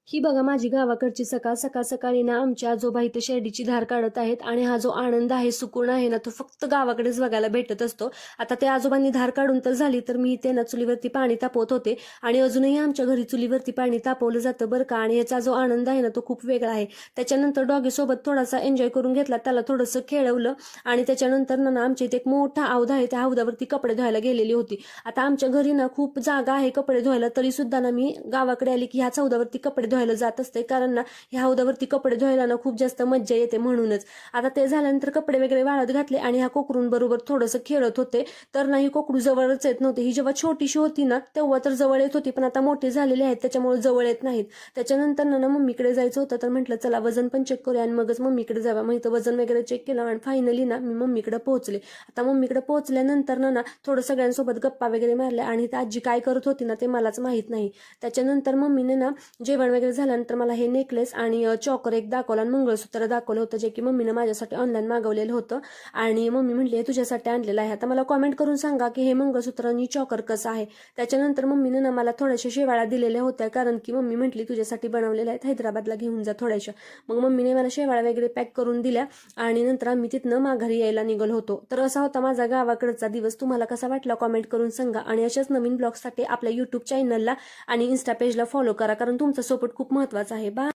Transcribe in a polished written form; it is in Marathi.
ही बघा माझी गावाकडची सकाळ सकाळ सकाळी ना आमच्या आजोबा इथे शेरडीची धार काढत आहेत आणि हा जो आनंद आहे सुकून आहे ना तो फक्त गावाकडेच बघायला भेटत असतो. आता त्या आजोबांनी धार काढून तर झाली तर मी इथे ना चुलीवरती पाणी तापवत होते आणि अजूनही आमच्या घरी चुलीवरती पाणी तापवलं जातं बरं का. आणि याचा जो आनंद आहे ना तो खूप वेगळा आहे. त्याच्यानंतर डॉगी सोबत थोडासा एन्जॉय करून घेतला, त्याला थोडंसं खेळवलं आणि त्याच्यानंतर ना आमच्या इथे एक मोठा हौद आहे, त्या हौदावरती कपडे धुवायला गेलेली होती. आता आमच्या घरी ना खूप जागा आहे कपडे धुवायला, तरी सुद्धा ना मी गावाकडे आली की ह्याच हौदावरती कपडे धुवायला जात असते, कारण ना ह्या हौदावरती कपडे धुवायला ना खूप जास्त मज्जा येते म्हणूनच. आता ते झाल्यानंतर कपडे वगैरे वाळत घातले आणि ह्या कोकरूंबरोबर थोडंसं खेळत होते. तर ना ही कोकरू जवळच येत नव्हती. ही जेव्हा छोटीशी होती ना तेव्हा तर जवळ येत होती, पण आता मोठी झालेली आहेत त्याच्यामुळे जवळ येत नाहीत. त्याच्यानंतर ना मम्मीकडे जायचं होतं, तर म्हटलं चला वजन पण चेक करूया आणि मगच मम्मीकडे जावा. मग इथं वजन वगैरे चेक केलं आणि फायनली ना मी मम्मीकडे पोहोचले. आता मम्मीकडे पोहोचल्यानंतर ना थोडं सगळ्यांसोबत गप्पा वगैरे मारल्या आणि आजी काय करत होती ना ते मलाच माहित नाही. त्याच्यानंतर मम्मीने ना जेवण वगैरे झाल्यानंतर मला हे नेकलेस आणि चॉकर एक दाखवलं आणि मंगळसूत्र दाखवलं होतं, जे की मम्मीने माझ्यासाठी ऑनलाईन मागवलेलं होतं. आणि मम्मी म्हटली हे तुझ्यासाठी आणलेलं आहे. आता मला कॉमेंट करून सांगा की हे मंगळसूत्र आणि चॉकर कसं आहे. त्याच्यानंतर मम्मीने ना मला थोड्याशा शेवाळ्या दिलेल्या होत्या, कारण की मम्मी म्हटली तुझ्यासाठी बनवलेल्या आहेत, हैदराबादला घेऊन जा थोड्याशा. मग मम्मीने मला शेवाळ्या वगैरे पॅक करून दिल्या आणि नंतर आम्ही तिथनं माघारी यायला निघालो होतो. तर असा होता माझा गावाकडचा दिवस. तुम्हाला कसा वाटला कॉमेंट करून सांगा आणि अशाच नवीन ब्लॉग्ससाठी आपल्या यूट्यूब चॅनलला आणि इन्स्टा पेजला फॉलो करा, कारण तुमचा सपोर्ट खूप महत्त्वाचा आहे. बाय.